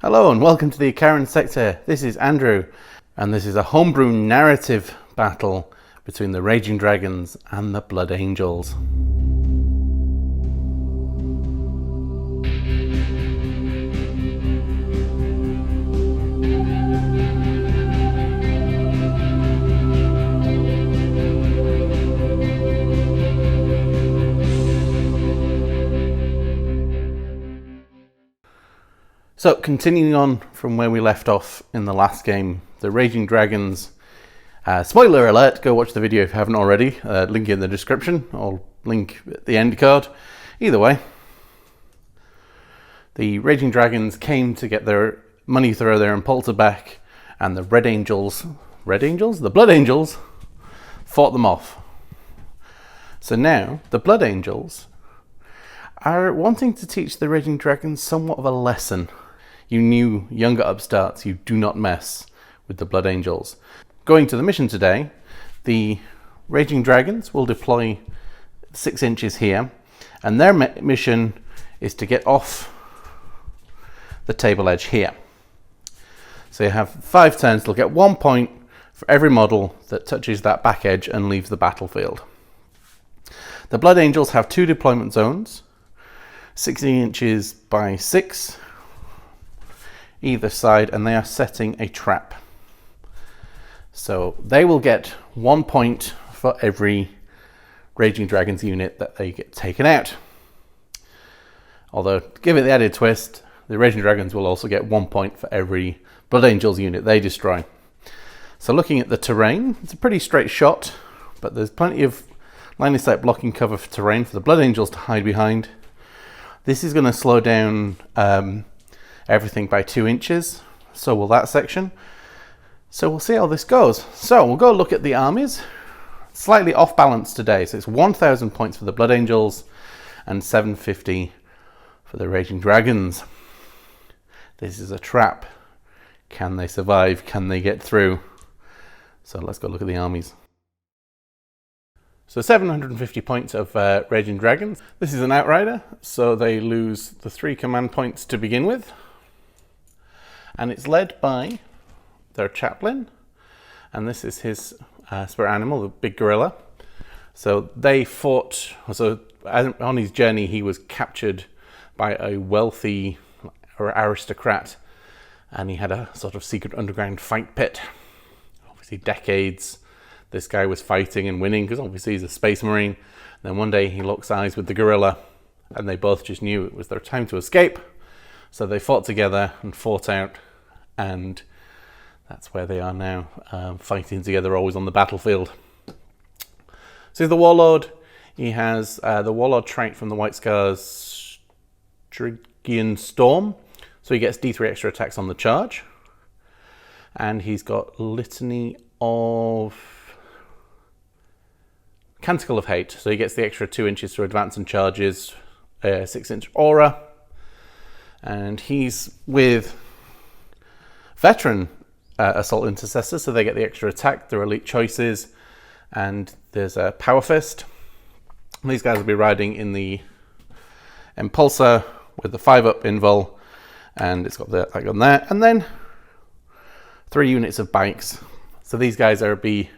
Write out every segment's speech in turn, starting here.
Hello and welcome to the Icaran sector. This is Andrew, and this is a homebrew narrative battle between the Raging Dragons and the Blood Angels. So, continuing on from where we left off in the last game, the Raging Dragons, spoiler alert, go watch the video if you haven't already, link in the description, or link at the end card, either way. The Raging Dragons came to get their money throw their impulsor back, and the Blood Angels fought them off. So now, the Blood Angels are wanting to teach the Raging Dragons somewhat of a lesson. You new, younger upstarts, you do not mess with the Blood Angels. Going to the mission today, the Raging Dragons will deploy 6 inches here, and their mission is to get off the table edge here. So you have 5 turns, they'll get 1 point for every model that touches that back edge and leaves the battlefield. The Blood Angels have 2 deployment zones, 16 inches by 6, either side, and they are setting a trap. So they will get 1 point for every Raging Dragons unit that they get taken out. Although, to give it the added twist, the Raging Dragons will also get 1 point for every Blood Angels unit they destroy. So looking at the terrain, it's a pretty straight shot, but there's plenty of line of sight blocking cover for terrain for the Blood Angels to hide behind. This is going to slow down everything by 2 inches, so will that section. So we'll see how this goes. So we'll go look at the armies. Slightly off balance today, so it's 1,000 points for the Blood Angels and 750 for the Raging Dragons. This is a trap. Can they survive? Can they get through? So let's go look at the armies. So 750 points of Raging Dragons. This is an Outrider, so they lose the 3 command points to begin with. And it's led by their chaplain, and this is his spirit animal, the big gorilla. So they fought, so on his journey he was captured by a wealthy or aristocrat, and he had a sort of secret underground fight pit. Obviously decades this guy was fighting and winning, because obviously he's a space marine. And then one day he locks eyes with the gorilla, and they both just knew it was their time to escape. So they fought together and fought out, and that's where they are now, fighting together, always on the battlefield. So he's the Warlord. He has the Warlord trait from the White Scars, Stygian Storm, so he gets D3 extra attacks on the charge. And he's got Litany of Canticle of Hate, so he gets the extra 2 inches to advance and charges, 6-inch aura. And he's with Veteran Assault Intercessor, so they get the extra attack, their elite choices, and there's a Power Fist. These guys will be riding in the Impulsor with the 5-up invul, and it's got the attack on there, and then 3 units of bikes. So these guys are be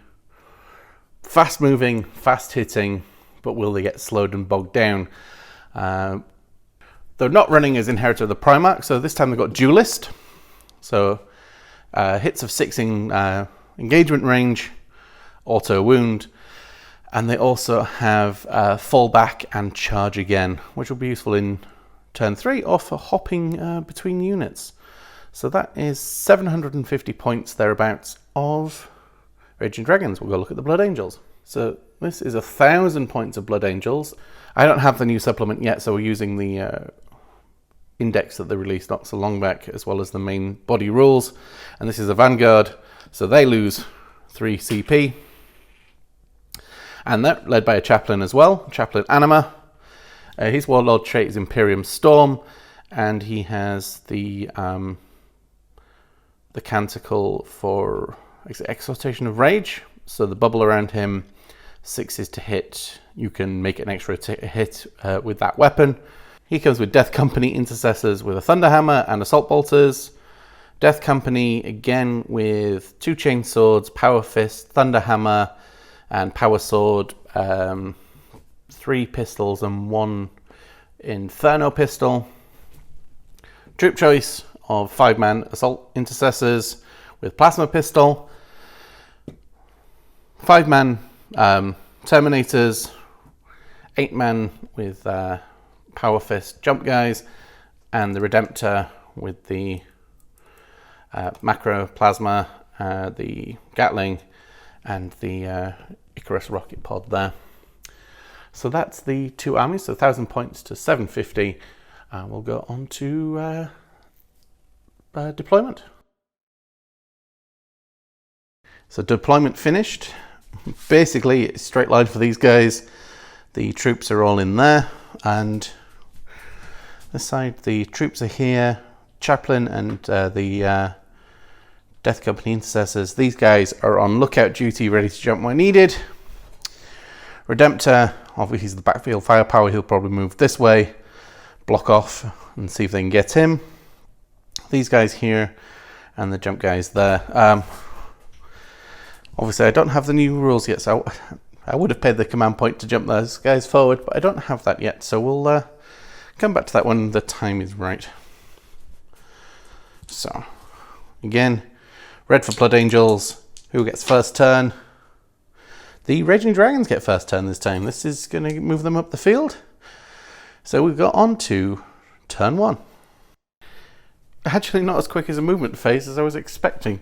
fast moving, fast hitting, but will they get slowed and bogged down? They're not running as Inheritor of the Primarch, so this time they've got Duelist. So hits of 6 in engagement range, auto wound, and they also have fall back and charge again, which will be useful in turn 3 or for hopping between units. So that is 750 points thereabouts of Raging Dragons. We'll go look at the Blood Angels. So this is 1,000 points of Blood Angels. I don't have the new supplement yet, so we're using the index that they released not so long back, as well as the main body rules. And this is a Vanguard, so they lose 3 CP. And they're led by a chaplain as well, Chaplain Anima. His Warlord trait is Imperium Storm, and he has the Canticle for Exaltation of Rage. So the bubble around him, 6 is to hit. You can make an extra hit with that weapon. He comes with Death Company Intercessors with a Thunderhammer and Assault Bolters. Death Company again with 2 Chainswords, Power Fist, Thunderhammer, and Power Sword. 3 pistols and 1 Inferno pistol. Troop choice of 5-man Assault Intercessors with Plasma Pistol. 5-man Terminators. 8-man with Power Fist Jump Guys. And the Redemptor with the Macro Plasma, the Gatling, and the Icarus rocket pod there. So that's the 2 armies, so 1,000 points to 750. We'll go on to deployment. So deployment finished. Basically, it's straight line for these guys. The troops are all in there, and this side, the troops are here. Chaplain and the Death Company Intercessors. These guys are on lookout duty, ready to jump when needed. Redemptor, obviously he's the backfield firepower. He'll probably move this way, block off, and see if they can get him. These guys here, and the jump guys there. Obviously, I don't have the new rules yet, so I would have paid the command point to jump those guys forward, but I don't have that yet. So we'll come back to that when the time is right. So, again, red for Blood Angels. Who gets first turn? The Raging Dragons get first turn this time. This is going to move them up the field. So we've got on to turn 1. Actually, not as quick as a movement phase as I was expecting.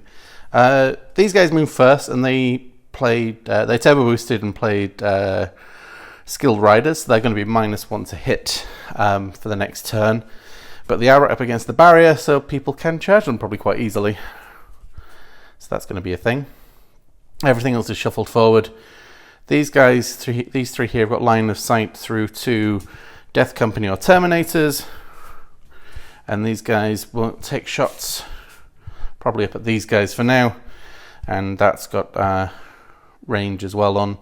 These guys moved first, and they played. They turbo boosted and played Skilled Riders. So they're going to be -1 to hit for the next turn. But they are right up against the barrier, so people can charge them probably quite easily. So that's going to be a thing. Everything else is shuffled forward. These guys, these 3 here, have got line of sight through to Death Company or Terminators. And these guys won't take shots. Probably up at these guys for now. And that's got range as well on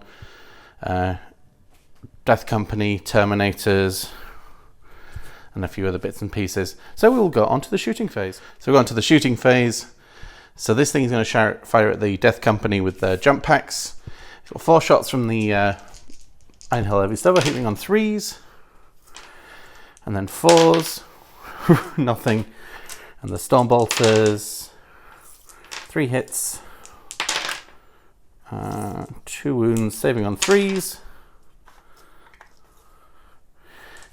Death Company, Terminators, and a few other bits and pieces. So we'll go on to the shooting phase. So we'll go on to the shooting phase. So this thing is going to fire at the Death Company with the jump packs. It's got 4 shots from the Iron Hell Heavy Stubber, hitting on 3s. And then 4s. Nothing. And the Storm Bolters. 3 hits. 2 wounds, saving on 3s.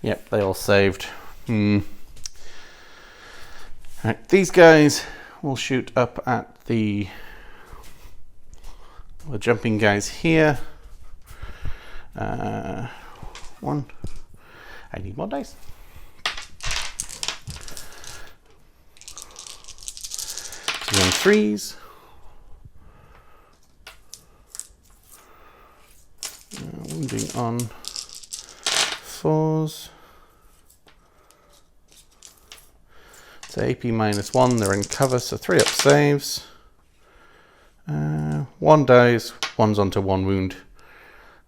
Yep, they all saved. Right, these guys will shoot up at the jumping guys here. 1. I need more dice. 2 on 3s. Wounding on 4s. So AP -1, they're in cover, so 3 up saves. 1 dies, 1's onto 1 wound.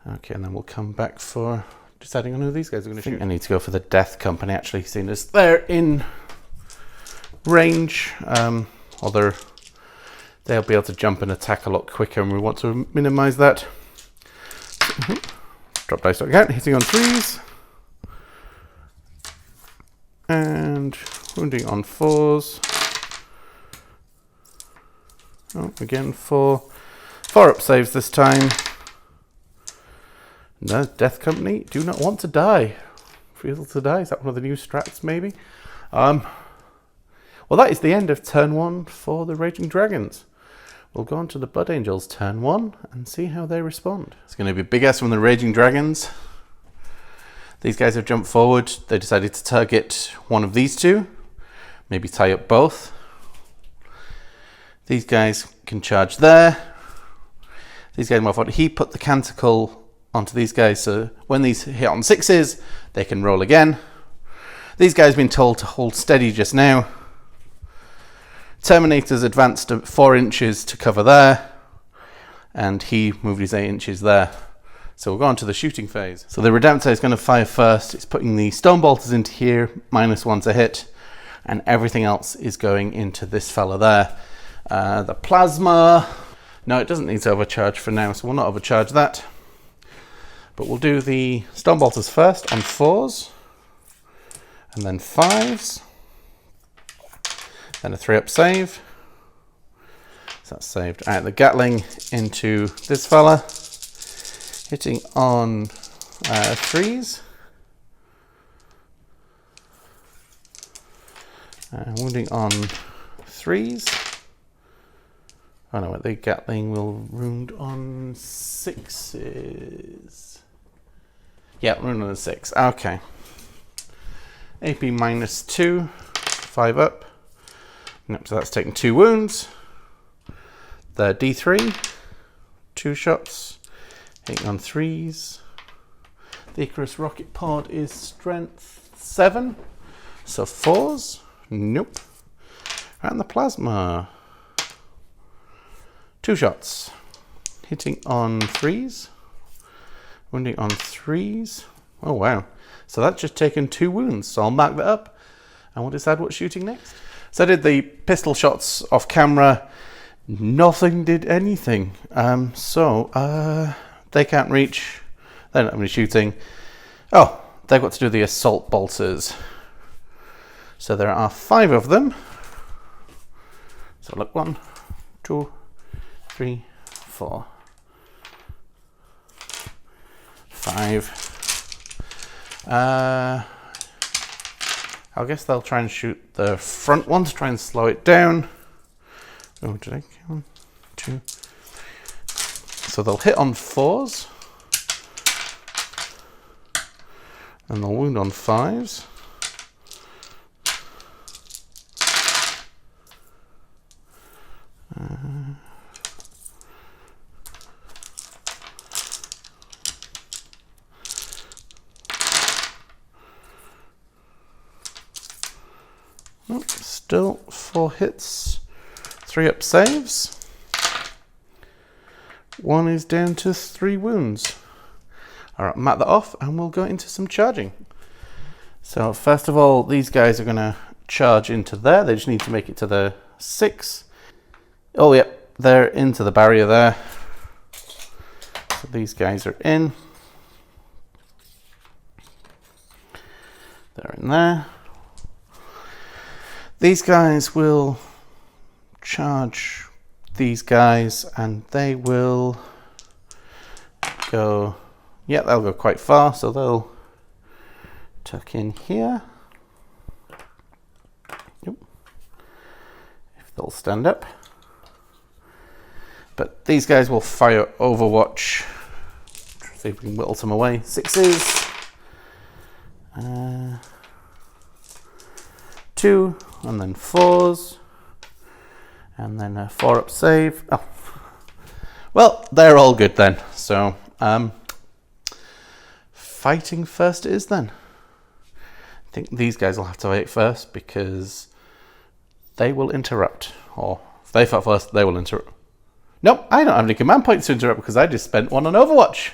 Okay, and then we'll come back for deciding on who these guys are going to shoot. I need to go for the Death Company, actually, seeing as they're in range. Although they'll be able to jump and attack a lot quicker, and we want to minimize that. Drop dice again, hitting on 3s. And wounding on 4s. Oh, again, 4 up saves this time. No, Death Company do not want to die. Refusal to die, is that one of the new strats maybe? Well, that is the end of turn 1 for the Raging Dragons. We'll go on to the Blood Angels turn 1 and see how they respond. It's going to be a big ass from the Raging Dragons. These guys have jumped forward. They decided to target one of these 2. Maybe tie up both. These guys can charge there. These guys move forward. He put the canticle onto these guys, so when these hit on 6s, they can roll again. These guys have been told to hold steady just now. Terminator's advanced to 4 inches to cover there, and he moved his 8 inches there. So we'll go on to the shooting phase. So the Redemptor is going to fire first. It's putting the stone bolters into here, -1 to hit, and everything else is going into this fella there. The plasma, no, it doesn't need to overcharge for now, so we'll not overcharge that. But we'll do the stone bolters first on 4s, and then 5s, then a 3-up save. So that's saved. All right, the Gatling into this fella, hitting on 3s, wounding on 3s. Oh no, the Gatling will wound on 6s. Yeah, wound on a 6. Okay. AP -2, 5 up. Nope, so that's taking 2 wounds. The D3, 2 shots, hitting on 3s. The Icarus rocket pod is strength 7, so 4s. Nope. And the plasma, 2 shots, hitting on 3s, wounding on 3s. Oh wow. So that's just taken 2 wounds, so I'll mark that up and we'll decide what's shooting next. So I did the pistol shots off camera. Nothing did anything. They can't reach. They're not really shooting. Oh, they've got to do the assault bolters. So there are 5 of them. So look, 1, 2, 3, 4, 5. I guess they'll try and shoot the front one to try and slow it down. Oh, did I? 1, 2. So they'll hit on 4s. And they'll wound on 5s. Still 4 hits, 3-up saves. 1 is down to 3 wounds. All right, mark that off and we'll go into some charging. So first of all, these guys are going to charge into there. They just need to make it to the 6. Oh, yep, they're into the barrier there. So these guys are in. They're in there. These guys will charge these guys and they will go, yeah, they'll go quite far, so they'll tuck in here. If they'll stand up. But these guys will fire Overwatch. See if we can whittle some away. 6s. 2, and then 4s, and then a 4-up save. Oh, well, they're all good then. So, fighting first it is then. I think these guys will have to fight first because they will interrupt. Or if they fight first, they will interrupt. Nope, I don't have any command points to interrupt because I just spent 1 on Overwatch.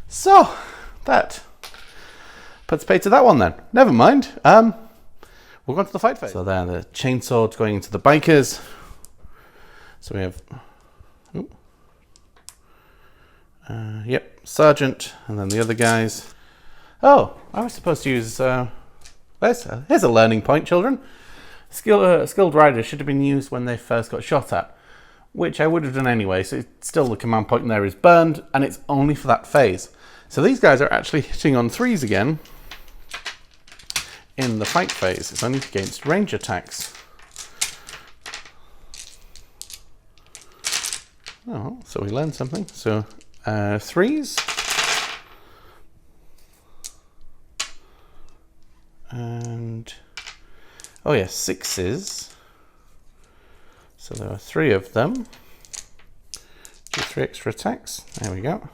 So, that puts pay to that one then. Never mind. We'll go to the fight phase. So there, the chainsword's going into the bikers. So we have, yep, Sergeant, and then the other guys. Oh, I was supposed to use, here's a learning point, children. Skilled riders should have been used when they first got shot at, which I would have done anyway, so it's still the command point in there is burned, and it's only for that phase. So these guys are actually hitting on 3s again. In the fight phase, it's only against range attacks. Oh, so we learned something. So 3s, and oh yeah, 6s. So there are 3 of them. Do 3 extra attacks. There we go.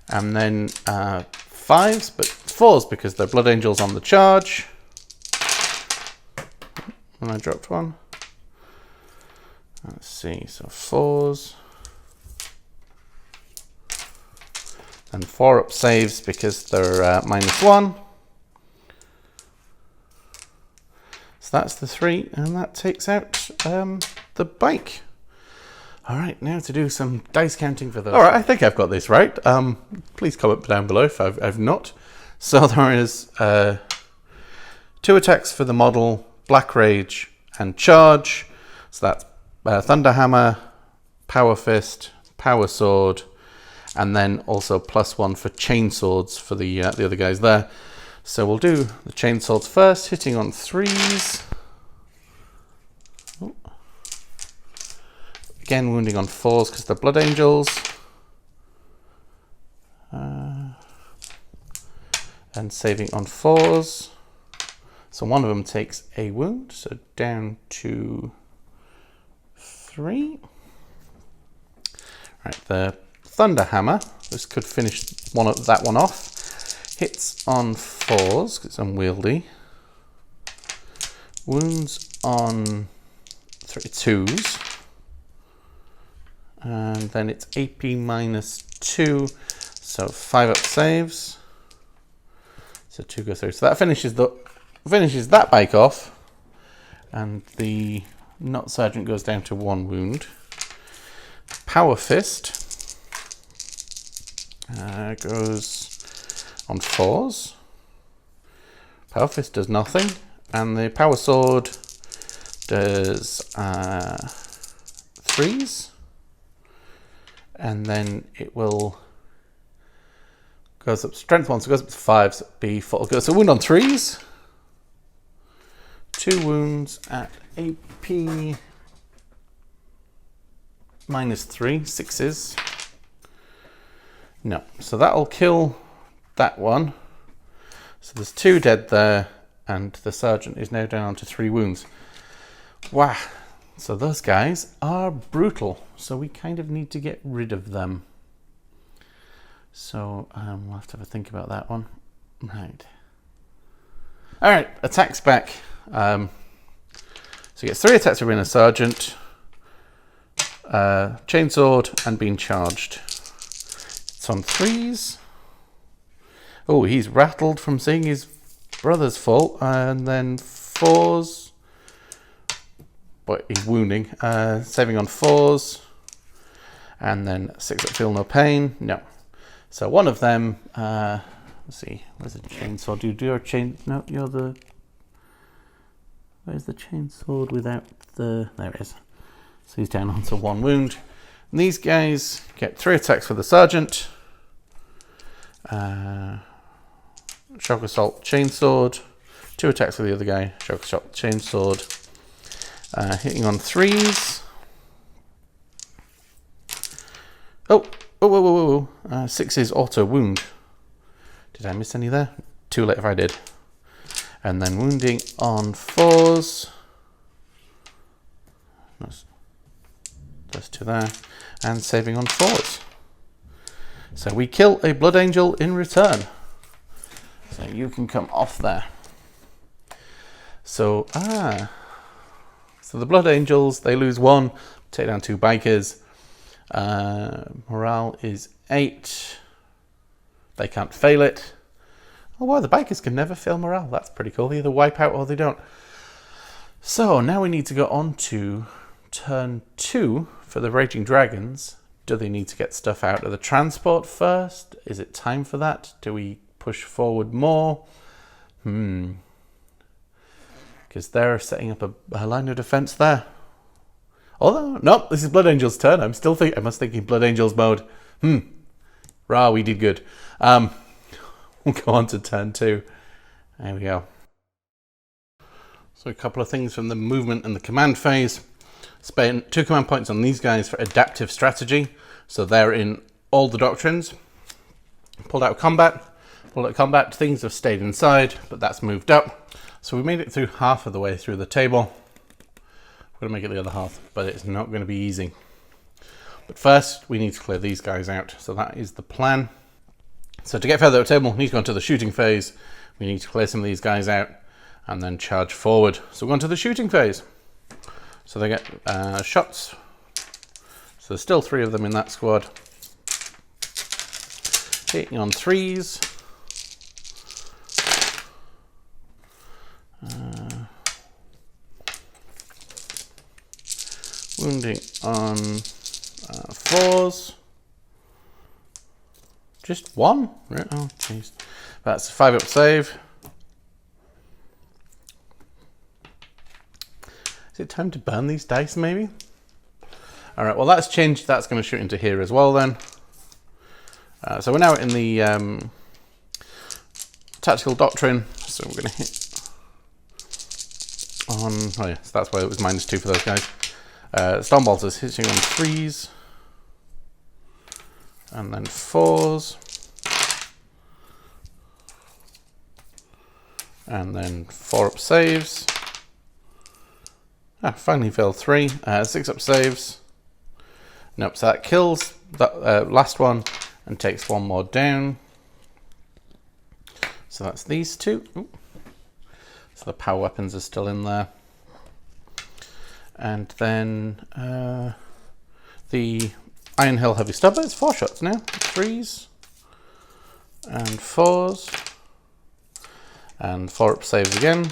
And then 5s, but 4s because they're Blood Angels on the charge. And I dropped 1. Let's see, so 4s. and 4 up saves because they're -1. So that's the 3, and that takes out the bike. All right, now to do some dice counting for those. All right, I think I've got this right. Please comment down below if I've not. So there is 2 attacks for the model, Black Rage and Charge. So that's Thunderhammer, Power Fist, Power Sword, and then also +1 for chain swords for the other guys there. So we'll do the chain swords first, hitting on 3s. Oh. Again, wounding on 4s because they're Blood Angels. And saving on 4s. So one of them takes a wound, so down to 3. Right, the Thunderhammer, this could finish that one off. Hits on 4s, because it's unwieldy. Wounds on 2s. And then it's AP -2, so 5 up saves. So 2 go through. So that finishes that bike off. And the Not Sergeant goes down to 1 wound. Power Fist goes on 4s. Power Fist does nothing, and the Power Sword does 3s, and then it will goes up strength 1, so it goes up to 5, so it'll be 4. So wound on 3s, 2 wounds at AP -3, 6s. No, so that'll kill that one. So there's 2 dead there, and the Sergeant is now down to 3 wounds. Wow, so those guys are brutal, so we kind of need to get rid of them. So we'll have to have a think about that one. Right. All right, attacks back. So he gets 3 attacks for being a Sergeant, Chainsword, and being charged. It's on 3s. Oh, he's rattled from seeing his brother's fall, and then 4s. But he's wounding. Saving on 4s, and then 6 that feel no pain. No. So one of them. Let's see. Where's the chainsaw? Do you do your chain? No, you're the. Where's the chainsword without the? There it is. So he's down onto 1 wound. And these guys get 3 attacks for the Sergeant. Shock Assault, Chainsword. 2 attacks for the other guy. Shock Assault, Chainsword. Hitting on 3s. Oh, 6 is auto wound. Did I miss any there? Too late if I did. And then wounding on 4s. Those 2 there. And saving on 4s. So we kill a Blood Angel in return. So you can come off there. So, so the Blood Angels, they lose 1, take down 2 bikers. Morale is 8. They can't fail it. Oh wow, the bikers can never fail morale. That's pretty cool. They either wipe out or they don't. So now we need to go on to turn 2 for the Raging Dragons. Do they need to get stuff out of the transport first? Is it time for that? Do we push forward more? Because they're setting up a line of defense there. Although, no, this is Blood Angel's turn. I must thinking Blood Angel's mode. Rah, we did good. We'll go on to turn 2. There we go. So a couple of things from the movement and the command phase. Spent 2 command points on these guys for adaptive strategy. So they're in all the doctrines. Pulled out combat. Things have stayed inside, but that's moved up. So we made it through half of the way through the table. We're going to make it the other half, but it's not going to be easy. But first, we need to clear these guys out. So that is the plan. So to get further up the table, we need to go into the shooting phase. We need to clear some of these guys out and then charge forward. So we're going to the shooting phase. So they get shots. So there's still 3 of them in that squad. Hitting on 3s. Wounding on 4s. Just 1? Right. Oh, jeez. That's a 5-up save. Is it time to burn these dice, maybe? Alright, well that's changed. That's going to shoot into here as well then. So we're now in the Tactical Doctrine. So we're going to hit on... Oh yeah, so that's why it was -2 for those guys. Stormbolters hitting on 3s. And then 4s. And then 4-up saves. Finally failed 3. 6-up saves. Nope, so that kills that last one and takes 1 more down. So that's these 2. Ooh. So the power weapons are still in there. And then the Iron Hill Heavy Stubber, it's 4 shots now. 3s and 4s. And 4-up saves again.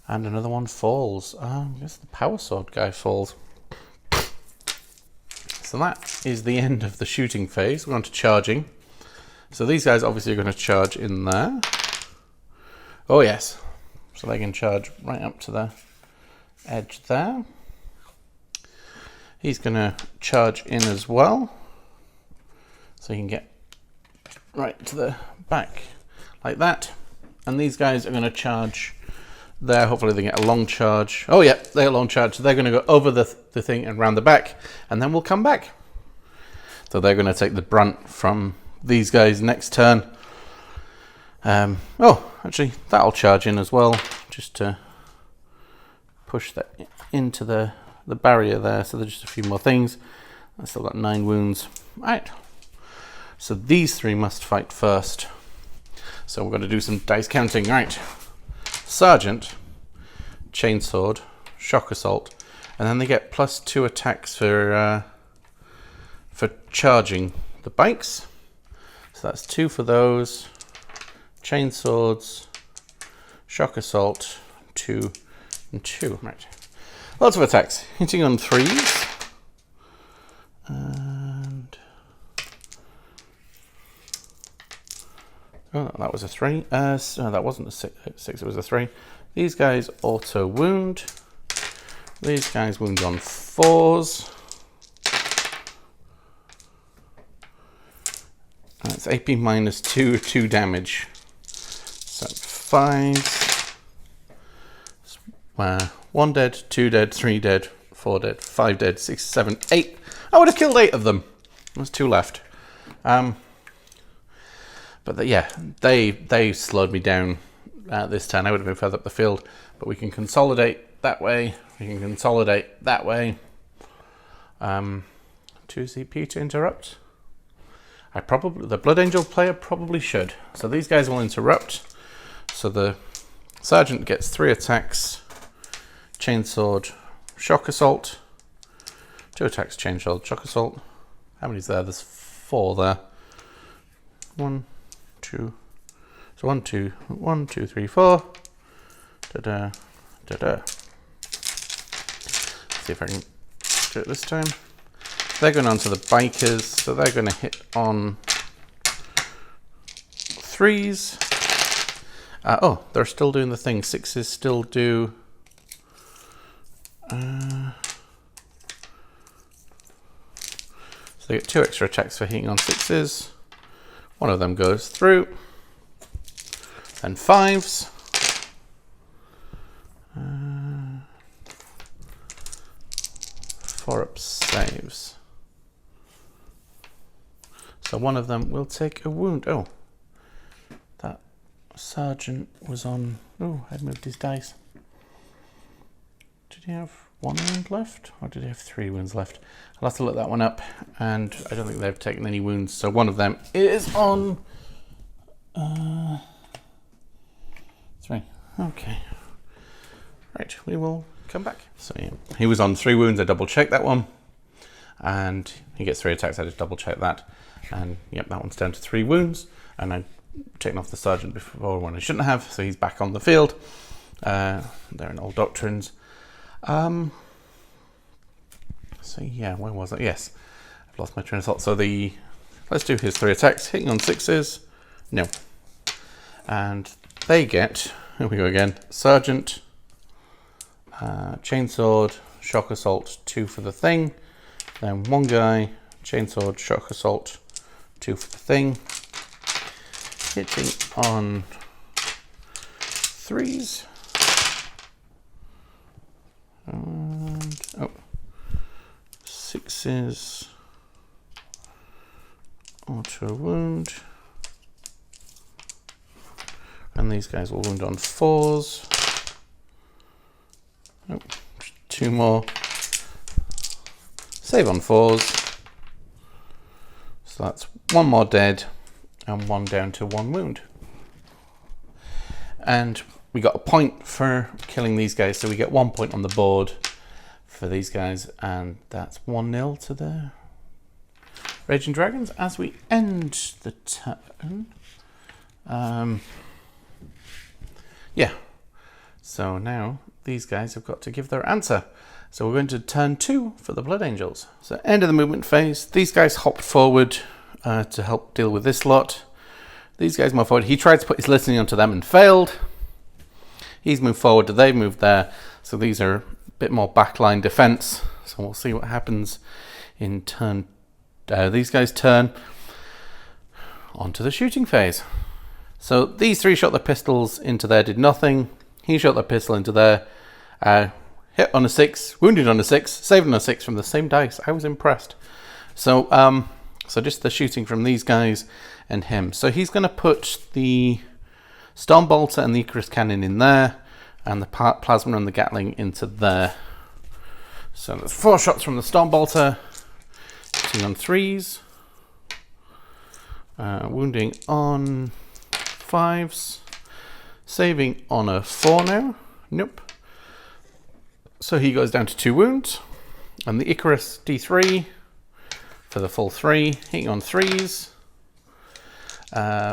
And another one falls. I guess the power sword guy falls. So that is the end of the shooting phase. We're on to charging. So these guys obviously are going to charge in there. Oh yes. So they can charge right up to the edge there. He's going to charge in as well. So he can get right to the back like that. And these guys are going to charge there. Hopefully they get a long charge. Oh yeah, they get a long charge. So they're going to go over the thing and round the back, and then we'll come back. So they're going to take the brunt from these guys next turn. Oh, actually, that'll charge in as well, just to push that into the barrier there. So there's just a few more things. I've still got 9 wounds. Right. So these 3 must fight first. So we're going to do some dice counting. Right. Sergeant, Chainsword, Shock Assault, and then they get +2 attacks for charging the bikes. So that's 2 for those. Chainswords, Shock Assault, 2 and 2. Right. Lots of attacks. Hitting on 3s. And oh, that was a 3. No, that wasn't a 6, it was a 3. These guys auto wound. These guys wound on 4s. That's AP -2, 2 damage. So 5s. 1 dead, 2 dead, 3 dead, 4 dead, 5 dead, 6, 7, 8. I would have killed 8 of them. There's 2 left. But yeah, they slowed me down this turn. I would have been further up the field, but we can consolidate that way. We can consolidate that way. 2 CP to interrupt. The Blood Angel player probably should. So these guys will interrupt. So the Sergeant gets 3 attacks. Chainsword, Shock Assault. 2 attacks, Chainsword, Shock Assault. How many's there? There's 4 there. 1, 2. So 1, 2, 1, 2, 3, 4. Da-da, da-da. See if I can do it this time. They're going on to the bikers, so they're going to hit on 3s. Oh, they're still doing the thing. 6s still do... so they get 2 extra attacks for hitting on 6s. One of them goes through. Then 5s. 4-up saves. So one of them will take a wound. Oh, that Sergeant was on... Oh, I'd moved his dice. Did he have 1 wound left? Or did he have 3 wounds left? I'll have to look that one up. And I don't think they've taken any wounds. So one of them is on... 3. Okay. Right, we will come back. So yeah, he was on 3 wounds. I double checked that one. And he gets 3 attacks. I just double checked that. And yep, that one's down to 3 wounds. And I've taken off the sergeant before when I shouldn't have, so he's back on the field. They're in all doctrines. So yeah, where was it? Yes, I've lost my train of thought. So let's do his 3 attacks. Hitting on 6s. No. And they get, here we go again, sergeant, chainsword, shock assault, 2 for the thing. Then one guy, chainsword, shock assault, 2 for the thing. Hitting on 3s. And, 6s. Auto wound. And these guys will wound on 4s. 2 more. Save on 4s. So that's 1 more dead and 1 down to 1 wound. And we got a point for killing these guys, so we get 1 point on the board for these guys, and that's 1-0 to the Raging Dragons. As we end the turn, yeah, so now these guys have got to give their answer. So we're going to turn 2 for the Blood Angels. So end of the movement phase, these guys hopped forward to help deal with this lot. These guys moved forward. He tried to put his listening onto them and failed. He's moved forward, they've moved there. So these are a bit more backline defense. So we'll see what happens in turn. These guys turn onto the shooting phase. So these 3 shot their pistols into there, did nothing. He shot their pistol into there, hit on a 6, wounded on a 6, saved on a 6 from the same dice. I was impressed. So so just the shooting from these guys and him. So he's going to put the Storm Bolter and the Icarus Cannon in there, and the Plasma and the Gatling into there. So there's 4 shots from the Storm Bolter, hitting on 3s, wounding on 5s, saving on a 4 now. Nope. So he goes down to 2 wounds, and the Icarus D3 for the full 3, hitting on 3s,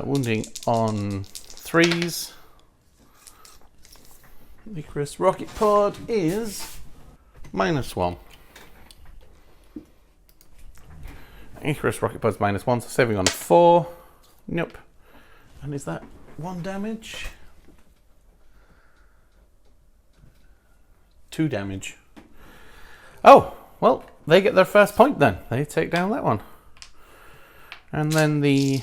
wounding on 3s. The Icarus Rocket Pod is -1. Icarus Rocket Pod's -1, so saving on a 4. Nope. And is that 1 damage? 2 damage. Oh, well, they get their first point then. They take down that one. And then the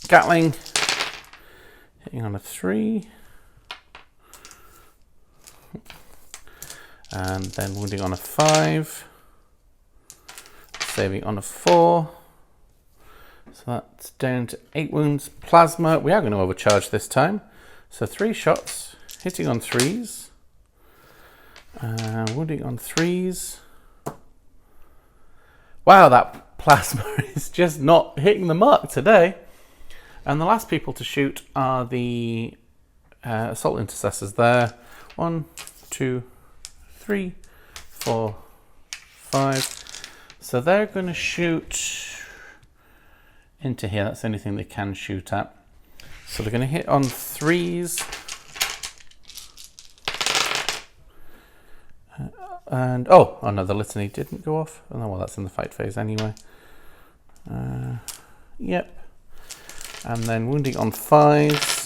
Gatling hitting on a 3. And then wounding on a 5. Saving on a 4. So that's down to 8 wounds. Plasma, we are going to overcharge this time. So 3 shots, hitting on 3s. Wounding on 3s. Wow, that plasma is just not hitting the mark today. And the last people to shoot are the assault intercessors there. 1, 2, 3, 4, 5. So they're going to shoot into here. That's the only thing they can shoot at. So they're going to hit on 3s. And oh no, the litany didn't go off. Oh no, well, that's in the fight phase anyway. Yep. And then wounding on 5s.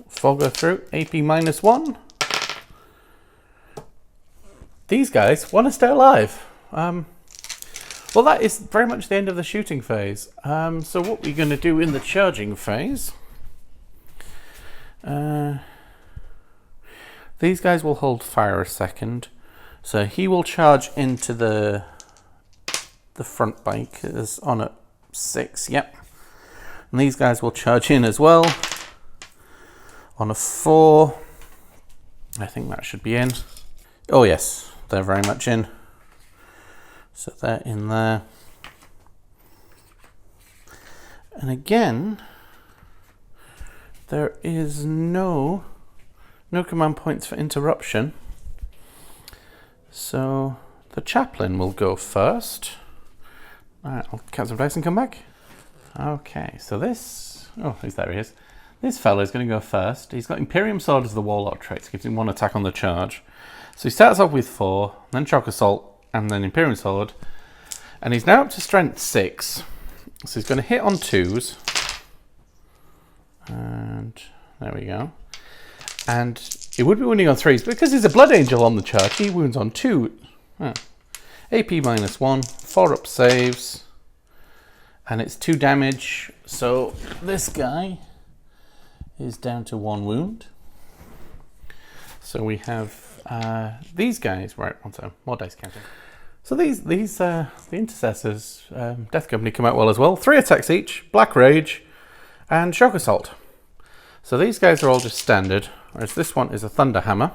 Fogger through. AP -1. These guys want to stay alive. Well, that is very much the end of the shooting phase. So what we're going to do in the charging phase. These guys will hold fire a second. So he will charge into the front bike is on at 6, yep. And these guys will charge in as well on a 4. I think that should be in. Oh yes, they're very much in. So they're in there. And again, there is no command points for interruption. So the chaplain will go first. Alright, I'll count some dice and come back. Okay, so this... Oh, there he is. This fellow is going to go first. He's got Imperium Sword as the Warlock trait. Gives him 1 attack on the charge. So he starts off with 4, then Shock Assault, and then Imperium Sword. And he's now up to Strength 6. So he's going to hit on 2s. And there we go. And he would be wounding on 3s, but because he's a Blood Angel on the charge, he wounds on 2. AP -1, 4 up saves, and it's 2 damage. So this guy is down to 1 wound. So we have these guys, right? More dice counting. So these the Intercessors, Death Company come out well as well. 3 attacks each, Black Rage, and Shock Assault. So these guys are all just standard, whereas this one is a Thunder Hammer.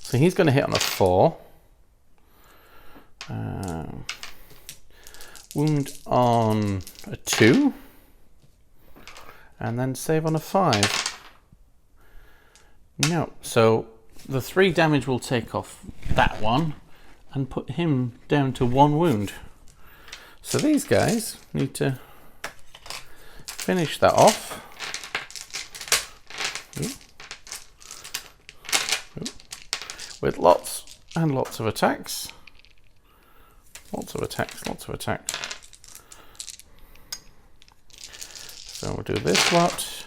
So he's going to hit on a 4. Wound on a 2. And then save on a 5. No, so the 3 damage will take off that one and put him down to 1 wound. So these guys need to finish that off. With lots and lots of attacks. Lots of attacks, lots of attacks. So we'll do this lot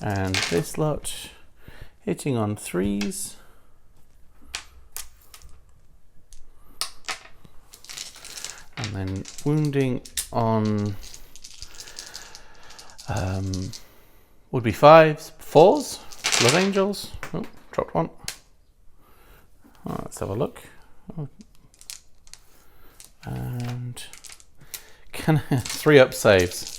and this lot, hitting on 3s. And then wounding on would be 5s, 4s, Blood Angels. Oh, dropped 1. Oh, let's have a look. Oh. And 3 up saves.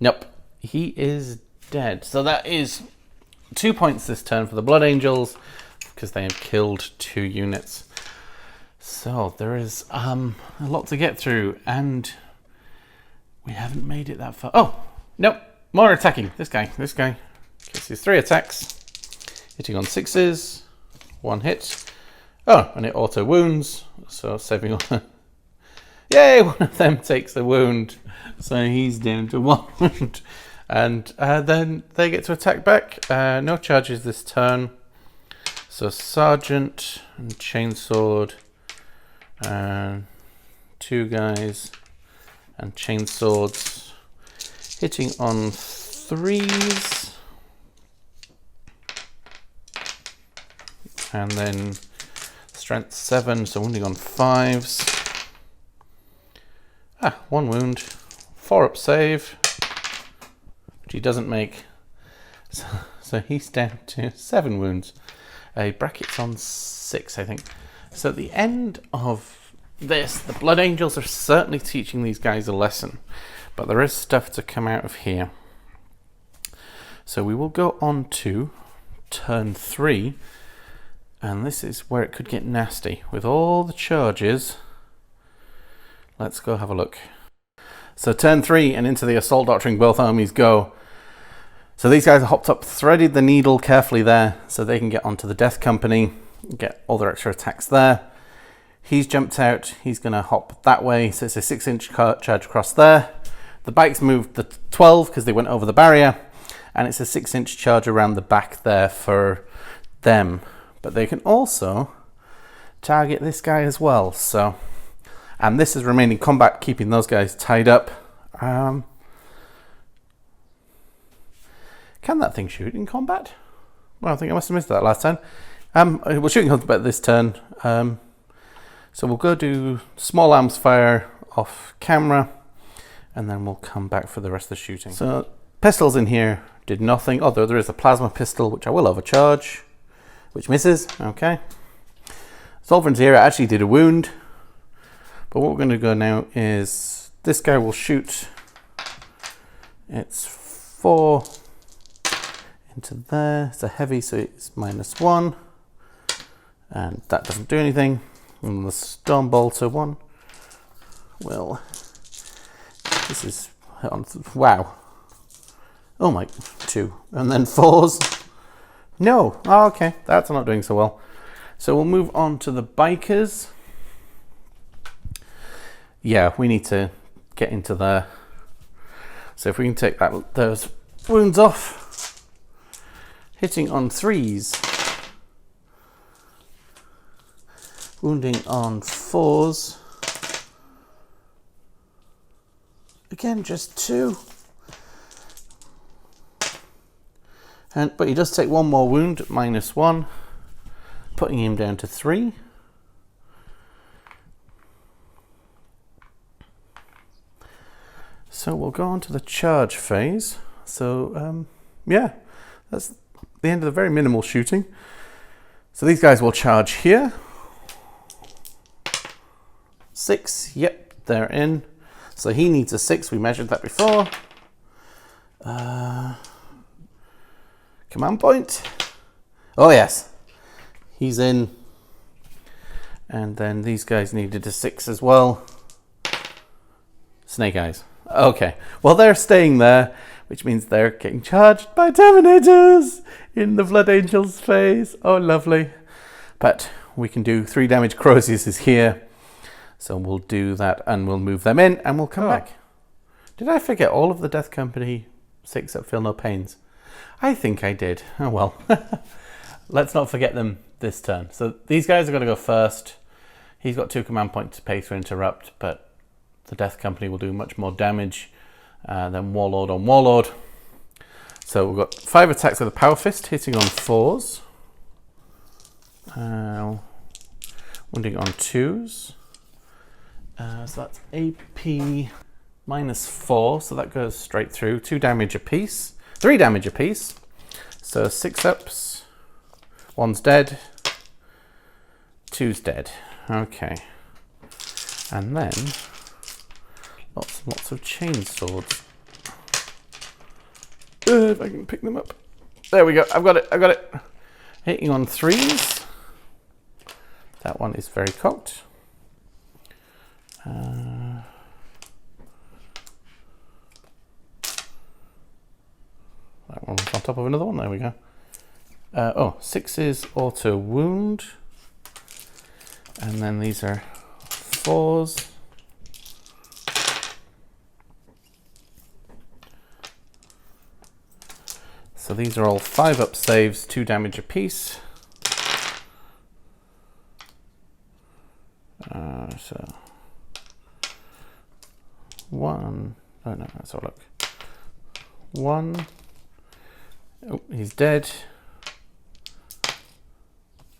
Nope, he is dead. So that is 2 points this turn for the Blood Angels because they have killed 2 units. So there is a lot to get through, and we haven't made it that far. Oh, nope, more attacking. This guy gets his 3 attacks, hitting on 6s, 1 hit. Oh, and it auto wounds, so saving on. Yay, one of them takes a wound, so he's down to 1 wound. And then they get to attack back. No charges this turn. So Sergeant and Chainsword, 2 guys and Chainswords, hitting on 3s. And then Strength 7, so wounding on 5s. 1 wound, 4 up save, which he doesn't make. So he's down to 7 wounds. Brackets on 6, I think. So at the end of this, the Blood Angels are certainly teaching these guys a lesson, but there is stuff to come out of here. So we will go on to turn 3, and this is where it could get nasty with all the charges. Let's go have a look. So turn 3 and into the Assault Doctrine, both armies go. So these guys are hopped up, threaded the needle carefully there so they can get onto the Death Company, get all their extra attacks there. He's jumped out, he's going to hop that way, so it's a 6-inch charge across there. The bikes moved the 12 because they went over the barrier, and it's a 6-inch charge around the back there for them. But they can also target this guy as well, so... And this is remaining combat, keeping those guys tied up. Can that thing shoot in combat? Well, I think I must have missed that last time. We're shooting combat this turn. So we'll go do small arms fire off camera, and then we'll come back for the rest of the shooting. So pistols in here did nothing, although there is a plasma pistol, which I will overcharge, which misses. Okay. Sovereign's here actually did a wound. But what we're going to go now is this guy will shoot. It's 4 into there. It's a heavy, so it's -1. And that doesn't do anything. And the Storm Bolter one. Well, this is on. Wow. Oh my, 2. And then 4s. No. Oh, okay. That's not doing so well. So we'll move on to the bikers. Yeah, we need to get into there. So if we can take those wounds off, hitting on 3s, wounding on 4s, again just 2, but he does take 1 more wound, -1, putting him down to 3. So we'll go on to the charge phase. So yeah, that's the end of the very minimal shooting. So these guys will charge here. 6, yep, they're in. So he needs a 6, we measured that before. Command point. Oh yes, he's in. And then these guys needed a 6 as well. Snake eyes. Okay, well they're staying there, which means they're getting charged by Terminators in the Blood Angels phase. Oh, lovely. But we can do 3 damage. Crozius is here. So we'll do that and we'll move them in and we'll come back. Did I forget all of the Death Company 6 that feel no pains? I think I did. Oh well. Let's not forget them this turn. So these guys are going to go first. He's got 2 command points to pay for interrupt, but the Death Company will do much more damage than Warlord on Warlord. So we've got 5 attacks with a Power Fist, hitting on 4s. Wounding on 2s. So that's AP -4, so that goes straight through. 2 damage apiece. 3 damage apiece. So 6 ups. 1's dead. 2's dead. Okay. And then lots of chain swords. If I can pick them up. There we go. I've got it. Hitting on 3s. That one is very cocked. That one's on top of another one. There we go. 6s auto wound. And then these are 4s. So these are all 5-up saves, 2 damage apiece. So 1. Oh no, let's have a look. 1. Oh, he's dead.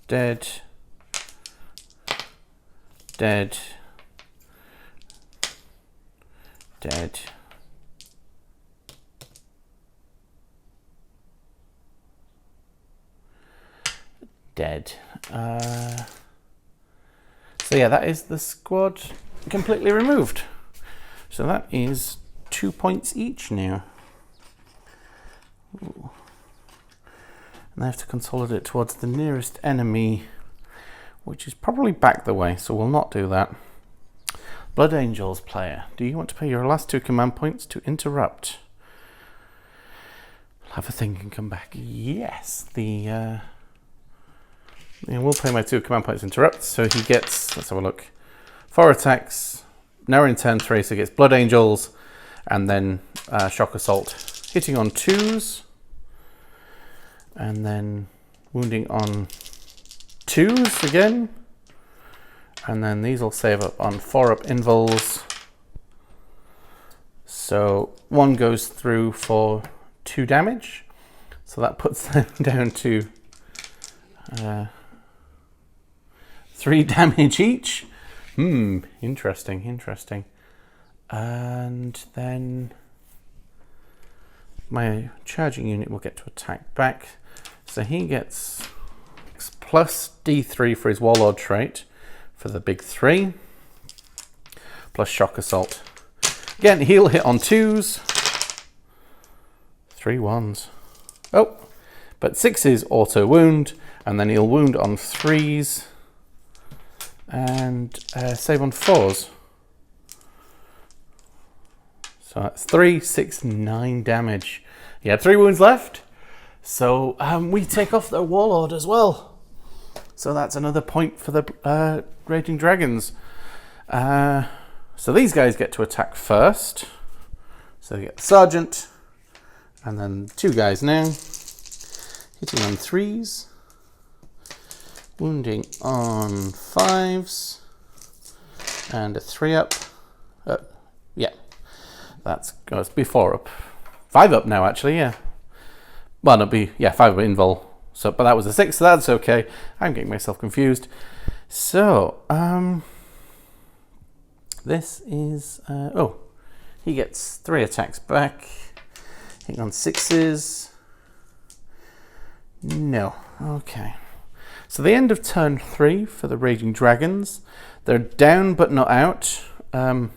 Dead. Dead. Dead. Dead. So yeah, that is the squad completely removed. So that is 2 points each now. Ooh. And I have to consolidate towards the nearest enemy, which is probably back the way, so we'll not do that. Blood Angels player, do you want to pay your last 2 command points to interrupt? I'll have a think and come back. Yes, we'll pay my 2 command points to interrupt, so he gets, let's have a look, 4 attacks. Now we're in turn 3, so he gets Blood Angels, and then Shock Assault, hitting on 2s, and then wounding on 2s again, and then these will save up on 4-up invuls. So 1 goes through for 2 damage, so that puts them down to 3 damage each. Interesting. And then my charging unit will get to attack back. So he gets plus D3 for his Warlord trait for the big 3, plus Shock Assault. Again, he'll hit on 2s. 3 1s. Oh, but 6s auto wound, and then he'll wound on 3s. And save on 4s. So that's 3, 6, 9 damage. He had 3 wounds left. So we take off their Warlord as well. So that's another point for the Raging Dragons. So these guys get to attack first. So you get the Sergeant, and then 2 guys now. Hitting on 3s. Wounding on 5s. And a 3 up. Yeah, that's goes be 4 up. 5 up now, actually, yeah. Well, it'll be, yeah, 5 up invul. So, but that was a 6, so that's okay. I'm getting myself confused. So, this is, he gets 3 attacks back. Hitting on 6s. No, okay. So the end of turn 3 for the Raging Dragons. They're down but not out. They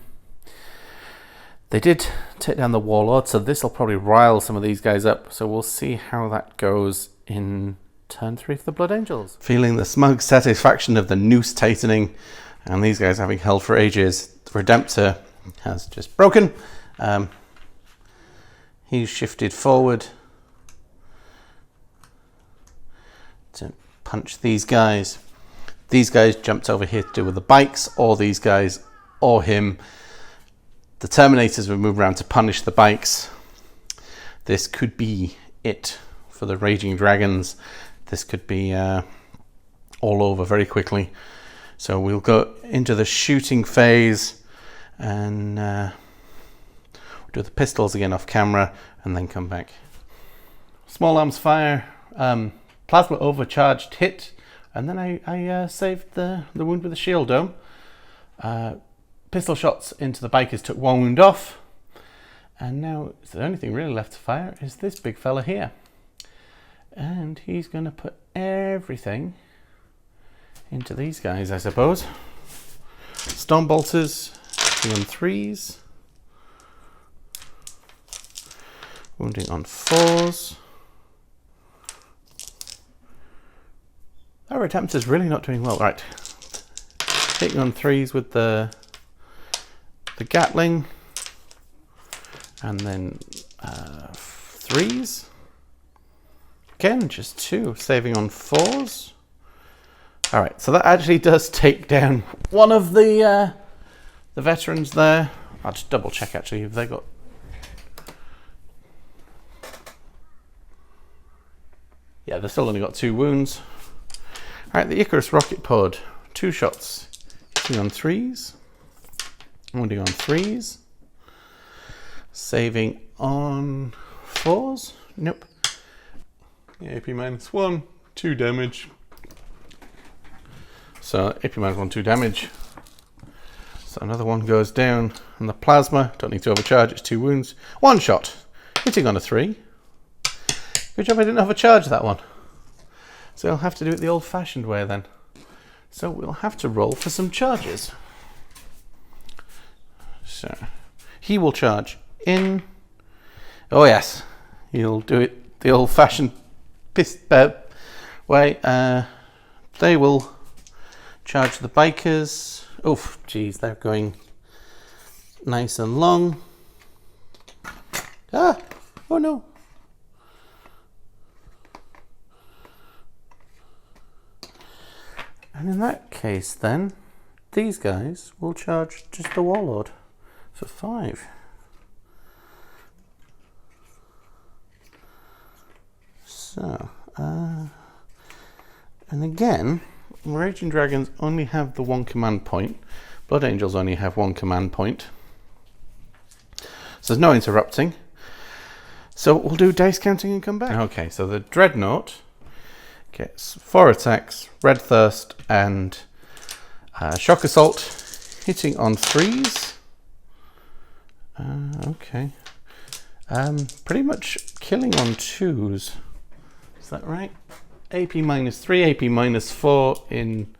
did take down the Warlord, so this will probably rile some of these guys up. So we'll see how that goes in turn 3 for the Blood Angels. Feeling the smug satisfaction of the noose tightening, and these guys having held for ages. The Redemptor has just broken. He's shifted forward to punch these guys. These guys jumped over here to do with the bikes, or these guys, or him. The Terminators will move around to punish the bikes. This could be it for the Raging Dragons. This could be all over very quickly. So we'll go into the shooting phase and do the pistols again off camera and then come back. Small arms fire, plasma overcharged hit, and then I saved the wound with the shield dome. Pistol shots into the bikers took 1 wound off, and now the only thing really left to fire is this big fella here, and he's going to put everything into these guys, I suppose. Storm bolters, 2 on 3s, wounding on 4s. Our attempt is really not doing well. Right, hitting on 3s with the Gatling, and then 3s. Again, just 2, saving on 4s. All right, so that actually does take down one of the veterans there. I'll just double check actually if they got. Yeah, they've still only got 2 wounds. All right, the Icarus rocket pod, 2 shots, hitting on 3s. Wounding on 3s, saving on 4s. Nope. AP -1, 2 damage. So AP -1, 2 damage. So another one goes down, and the plasma, don't need to overcharge, it's 2 wounds. 1 shot, hitting on a 3. Good job I didn't overcharge that one. So I'll have to do it the old-fashioned way then. So we'll have to roll for some charges. So he will charge in. Oh yes, he'll do it the old-fashioned way. They will charge the bikers. Oh, geez, they're going nice and long. Ah, oh no. And in that case, then these guys will charge just the Warlord. For 5. So, and again, Raging Dragons only have the 1 command point. Blood Angels only have 1 command point. So there's no interrupting. So we'll do dice counting and come back. Okay, so the Dreadnought gets 4 attacks, Red Thirst and Shock Assault, hitting on 3s. Okay. Pretty much killing on 2s. Is that right? AP -3, AP -4 in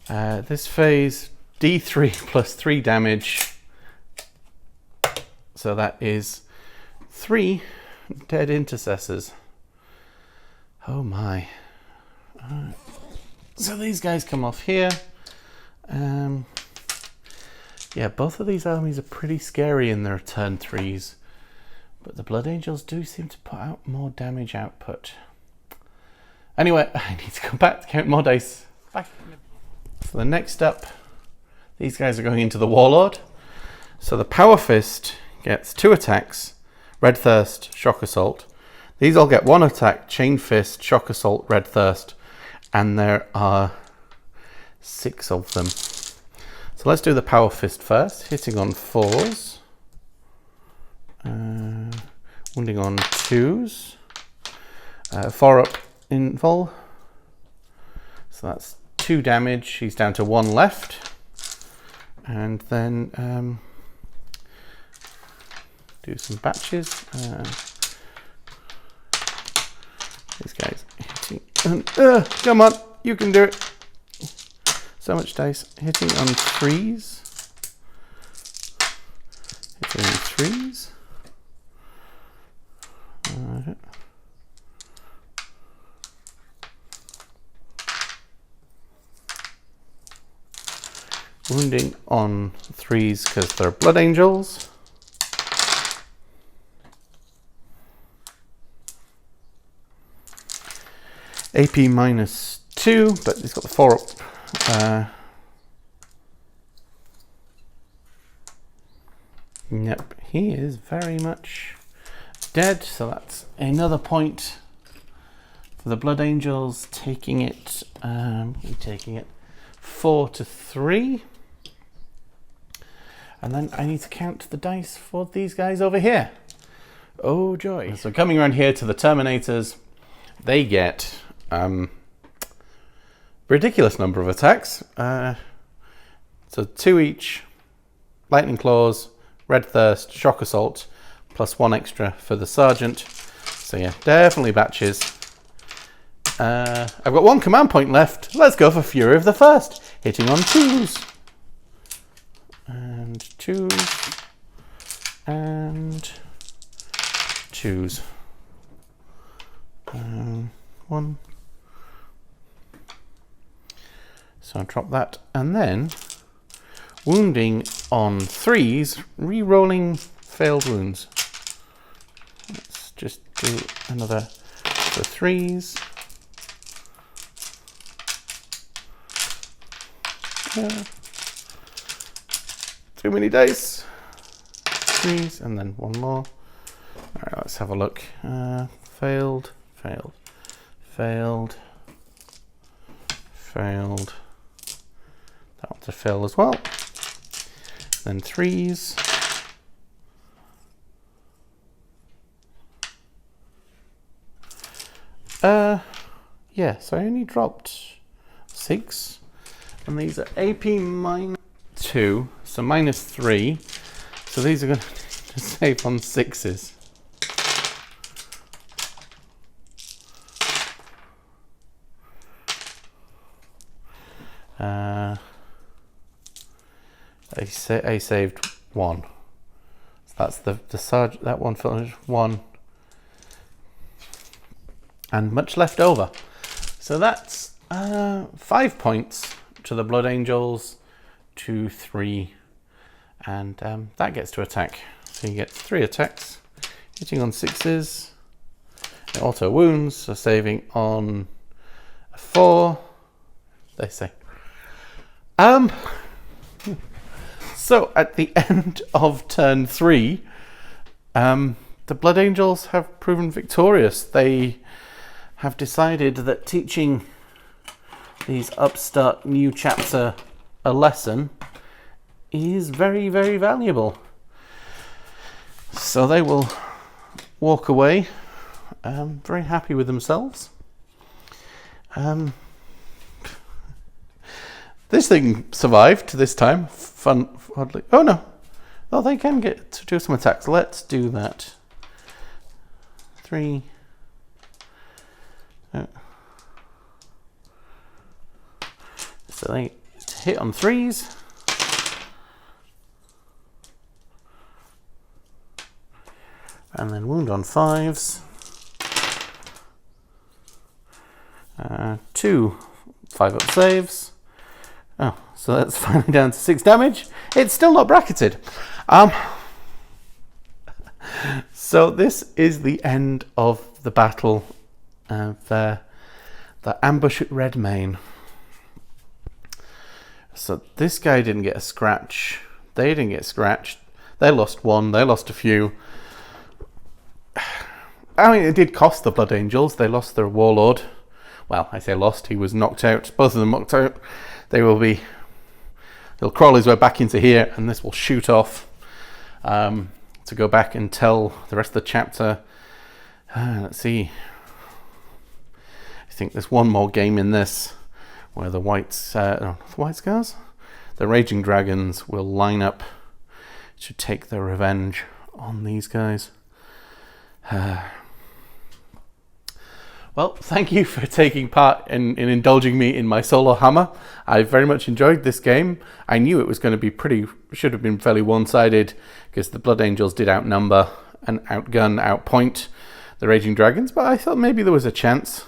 this phase. D3 plus 3 damage. So that is 3 dead intercessors. Oh my. Alright. So these guys come off here. Yeah, both of these armies are pretty scary in their turn 3s, but the Blood Angels do seem to put out more damage output. Anyway, I need to go back to count more dice. Bye. So the next up, these guys are going into the Warlord. So the Power Fist gets 2 attacks, Red Thirst, Shock Assault. These all get 1 attack, Chain Fist, Shock Assault, Red Thirst, and there are 6 of them. So let's do the Power Fist first, hitting on 4s, wounding on 2s, 4 up invul, so that's 2 damage, he's down to 1 left, and then do some batches. These guys hitting, come on, you can do it. So much dice, hitting on 3s, hitting on 3s. Wounding on 3s because they're Blood Angels. AP -2, but he's got the 4 up. Yep, he is very much dead, so that's another point for the Blood Angels, taking it 4-3. And then I need to count the dice for these guys over here. Oh joy. So coming around here to the Terminators, they get ridiculous number of attacks. So 2 each, Lightning Claws, Red Thirst, Shock Assault, plus 1 extra for the Sergeant. So yeah, definitely batches. I've got 1 command point left. Let's go for Fury of the First, hitting on 2s. And 2s. And 2s. 1. So I'll drop that, and then wounding on 3s, re-rolling failed wounds. Let's just do another for 3s. Too many dice. 3s, and then 1 more. All right, let's have a look. Failed, failed, failed, failed. That one's a fail as well. Then 3s. Yeah, so I only dropped 6. And these are AP -2, so -3. So these are going to save on 6s. I saved 1. So that's the Sergeant. That one finished 1. And much left over. So that's 5 points to the Blood Angels, 2, 3, and that gets to attack. So you get 3 attacks, hitting on 6s. It auto wounds, so saving on a 4. They say. So at the end of turn 3, the Blood Angels have proven victorious. They have decided that teaching these upstart new chapter a lesson is very, very valuable. So they will walk away very happy with themselves. This thing survived this time. Oddly. Oh no. Oh, they can get to do some attacks. Let's do that. 3. So they hit on 3s. And then wound on 5s. 2 5-up saves. Oh, so that's finally down to 6 damage. It's still not bracketed. So this is the end of the battle there. The ambush at Redmayne. So this guy didn't get a scratch. They didn't get scratched. They lost one. They lost a few. I mean, it did cost the Blood Angels. They lost their warlord. Well, I say lost. He was knocked out. Both of them knocked out. He'll crawl his way back into here, and this will shoot off to go back and tell the rest of the chapter. Let's see. I think there's one more game in this where the White Scars? The Raging Dragons will line up to take their revenge on these guys. Well, thank you for taking part in indulging me in my Solohammer. I very much enjoyed this game. I knew it was going to be should have been fairly one-sided, because the Blood Angels did outnumber and outpoint the Raging Dragons, but I thought maybe there was a chance.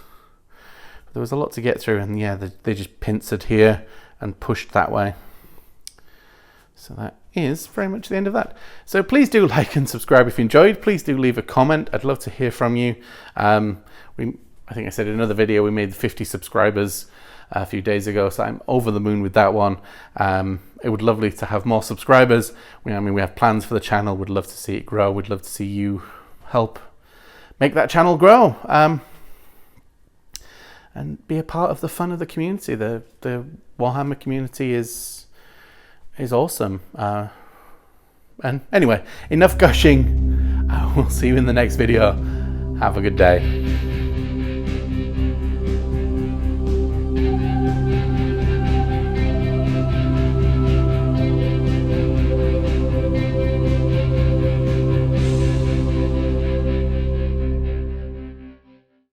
There was a lot to get through, and yeah, they just pincered here and pushed that way. So that is very much the end of that. So please do like and subscribe if you enjoyed. Please do leave a comment. I'd love to hear from you. I think I said in another video we made 50 subscribers a few days ago, so I'm over the moon with that one. It would be lovely to have more subscribers. We have plans for the channel. We'd love to see it grow. We'd love to see you help make that channel grow. And be a part of the fun of the community. The Warhammer community is awesome. And anyway, enough gushing. I will see you in the next video. Have a good day.